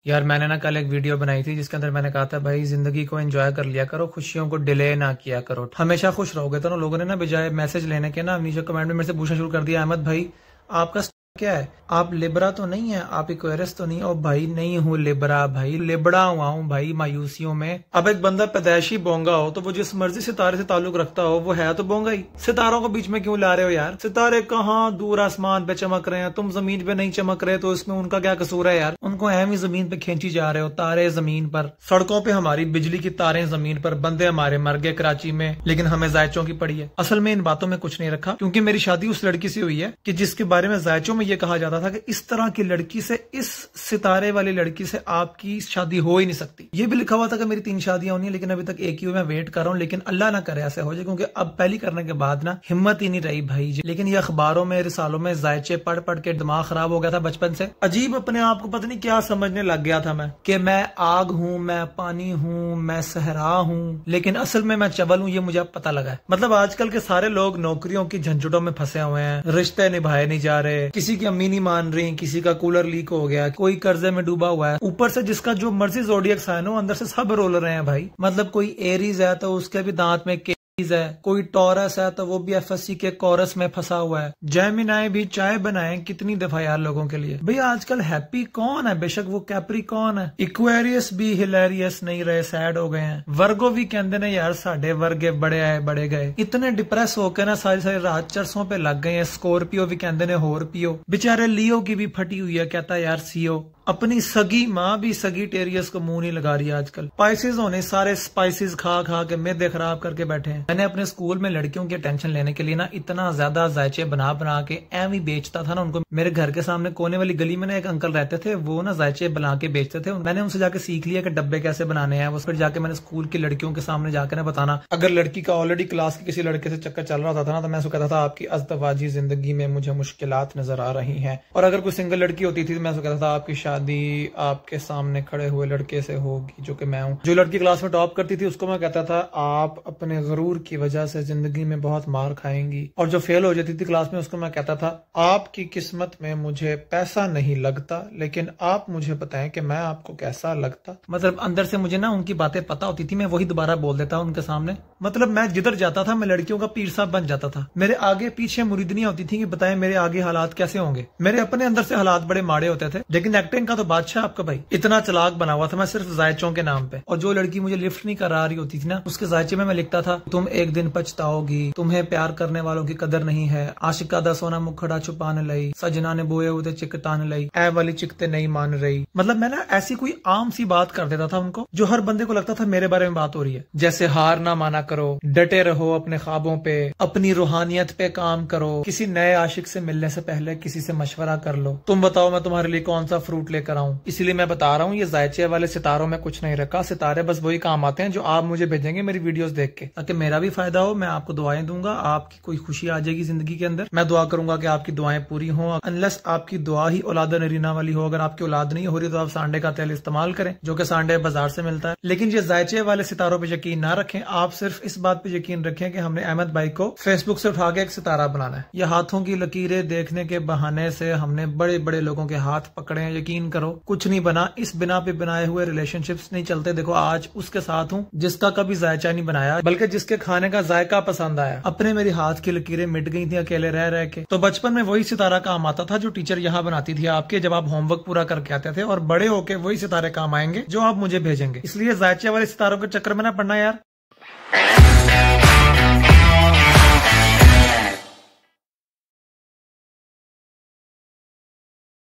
यार मैंने ना कल एक वीडियो बनाई थी जिसके अंदर मैंने कहा था भाई जिंदगी को एंजॉय कर लिया करो, खुशियों को डिले ना किया करो, हमेशा खुश रहोगे। तो ना लोगों ने ना बजाय मैसेज लेने के ना नीचे कमेंट में मेरे से पूछना शुरू कर दिया, अहमद भाई आपका क्या है, आप लिब्रा तो नहीं है, आप इक्वेरियस तो नहीं? और भाई नहीं हूँ लिब्रा, भाई लिबड़ा हुआ हूँ भाई मायूसियों में। अब एक बंदा पैदाइशी बोंगा हो तो वो जिस मर्जी सितारे से ताल्लुक रखता हो वो है तो बोंगा ही। सितारों को बीच में क्यों ला रहे हो यार? सितारे कहाँ दूर आसमान पे चमक रहे हैं, तुम जमीन पे नहीं चमक रहे, तो इसमें उनका क्या कसूर है यार? उनको अहम ही जमीन पे खींची जा रहे हो, तारे जमीन पर, सड़कों पे हमारी बिजली की तारें जमीन पर, बंदे हमारे मर गए कराची में, लेकिन हमें जायचों की पड़ी है। असल में इन बातों में कुछ नहीं रखा, क्योंकि मेरी शादी उस लड़की से हुई है कि जिसके बारे में जायचों में ये कहा जाता था कि इस तरह की लड़की से, इस सितारे वाली लड़की से आपकी शादी हो ही नहीं सकती। ये भी लिखा हुआ था कि मेरी 3 शादियां होनी है, लेकिन अभी तक एक ही हुई। मैं वेट कर रहा हूँ, लेकिन अल्लाह ना करे ऐसे हो जाए, क्योंकि अब पहली करने के बाद ना हिम्मत ही नहीं रही भाई जी। लेकिन ये अखबारों में रिसालों में जायचे पढ़ पढ़ के दिमाग खराब हो गया था बचपन से। अजीब अपने आप को पता नहीं क्या समझने लग गया था मैं, कि मैं आग हूँ, मैं पानी हूँ, मैं सहरा हूँ, लेकिन असल में मैं चबल हूँ, ये मुझे अब पता लगा है। मतलब आजकल के सारे लोग नौकरियों की झंझटों में फंसे हुए हैं, रिश्ते निभाए नहीं जा रहे, किसी की अम्मी नहीं मान रही, किसी का कूलर लीक हो गया, कोई कर्जे में डूबा हुआ है, ऊपर से जिसका जो मर्जी जोडियक साइन हो अंदर से सब रोल रहे हैं भाई। मतलब कोई एरीज है तो उसके भी दांत में है, कोई टॉरस है तो वो भी एफएससी के कोरस में फंसा हुआ है, जेमिनाई भी चाय बनाए कितनी दफा यार लोगों के लिए। भैया आजकल हैप्पी कौन है? बेशक वो कैप्रिकॉर्न है, इक्वेरियस भी हिलेरियस नहीं रहे, सैड हो गए हैं। वर्गो भी कहते ने यार साढ़े वर्गे बड़े आए बड़े गए, इतने डिप्रेस होकर ना सारी सारी रात चरसों पे लग गए हैं। स्कॉर्पियो भी कहते ने होर पियो, बेचारे लियो की भी फटी हुई है, कहता यार सीओ। अपनी सगी माँ भी सगी टेरियस को मुंह नहीं लगा रही आजकल। स्पाइसेस होने सारे स्पाइसेस खा खा के मैदे खराब करके बैठे हैं। मैंने अपने स्कूल में लड़कियों की अटेंशन लेने के लिए ना इतना ज्यादा जायचे बना बना के एम ही बेचता था ना उनको। मेरे घर के सामने कोने वाली गली में ना एक अंकल रहते थे, वो ना जायचे बना के बेचते थे। मैंने उनसे जाके सीख लिया कि डब्बे कैसे बनाने हैं। उस पर जाके मैंने स्कूल की लड़कियों के सामने जाकर ना बताना, अगर लड़की का ऑलरेडी क्लास के किसी लड़के से चक्कर चल रहा होता था ना, तो मैं उसको कहता था आपकी अज़दवाजी जिंदगी में मुझे मुश्किलात नजर आ रही है। और अगर कोई सिंगल लड़की होती थी तो मैं उसको कहता था आपकी शादी आपके सामने खड़े हुए लड़के से होगी जो कि मैं हूँ। जो लड़की क्लास में टॉप करती थी उसको मैं कहता था आप अपने गरूर की वजह से जिंदगी में बहुत मार खाएंगी। और जो फेल हो जाती थी क्लास में उसको मैं कहता था आपकी किस्मत में मुझे पैसा नहीं लगता, लेकिन आप मुझे बताएं कि मैं आपको कैसा लगता। मतलब अंदर से मुझे ना उनकी बातें पता होती थी, मैं वही दोबारा बोल देता उनके सामने। मतलब मैं जिधर जाता था मैं लड़कियों का पीर साहब बन जाता था। मेरे आगे पीछे मुरीदनियां होती थी कि बताएं मेरे आगे हालात कैसे होंगे। मेरे अपने अंदर से हालात बड़े माड़े होते थे, लेकिन एक्टिंग का तो बादशाह आपका भाई इतना चालाक बना हुआ था मैं सिर्फ जायचों के नाम पे। और जो लड़की मुझे लिफ्ट नहीं करा रही होती थी ना, उसके जायचे में मैं लिखता था तुम एक दिन पछताओगी, तुम्हें प्यार करने वालों की कदर नहीं है, आशिका दा सोना मुखड़ा छुपाने लई, सजना ने बोए उदे चिकताने लई, ऐ वाली चिकते नहीं मान रही। मतलब मैं ना ऐसी कोई आम सी बात कर देता था उनको जो हर बंदे को लगता था मेरे बारे में बात हो रही है। जैसे हार ना माना करो, डटे रहो अपने ख्वाबों पे, अपनी रूहानियत पे काम करो, किसी नए आशिक से मिलने से पहले किसी से मशवरा कर लो, तुम बताओ मैं तुम्हारे लिए कौन सा फ्रूट लेकर आऊं। इसलिए मैं बता रहा हूँ ये जायचे वाले सितारों में कुछ नहीं रखा। सितारे बस वही काम आते हैं जो आप मुझे भेजेंगे मेरी वीडियोस देख के, ताकि मेरा भी फायदा हो। मैं आपको दुआएं दूंगा, आपकी कोई खुशी आ जाएगी जिंदगी के अंदर। मैं दुआ करूंगा कि आपकी दुआएं पूरी हों, अनलेस आपकी दुआ ही औलाद नरीना वाली हो। अगर आपकी औलाद नहीं हो रही तो आप सांडे का तेल इस्तेमाल करें, जो कि सांडे बाजार से मिलता है। लेकिन ये जायचे वाले सितारों पर यकीन ना रखें, आप सिर्फ इस बात पे यकीन रखें कि हमने अहमद भाई को फेसबुक से उठा के एक सितारा बनाना है। यह हाथों की लकीरें देखने के बहाने से हमने बड़े बड़े लोगों के हाथ पकड़े हैं, यकीन करो कुछ नहीं बना। इस बिना पे बनाए हुए रिलेशनशिप्स नहीं चलते। देखो आज उसके साथ हूँ जिसका कभी जायचा नहीं बनाया, बल्कि जिसके खाने का जायका पसंद आया। अपने मेरी हाथ की लकीरें मिट गई थी अकेले रह रह के। तो बचपन में वही सितारा काम आता था जो टीचर यहाँ बनाती थी आपके, जब आप होमवर्क पूरा करके आते थे, और बड़े होके वही सितारे काम आएंगे जो आप मुझे भेजेंगे। इसलिए जायचे वाले सितारों के चक्कर में ना पड़ना यार।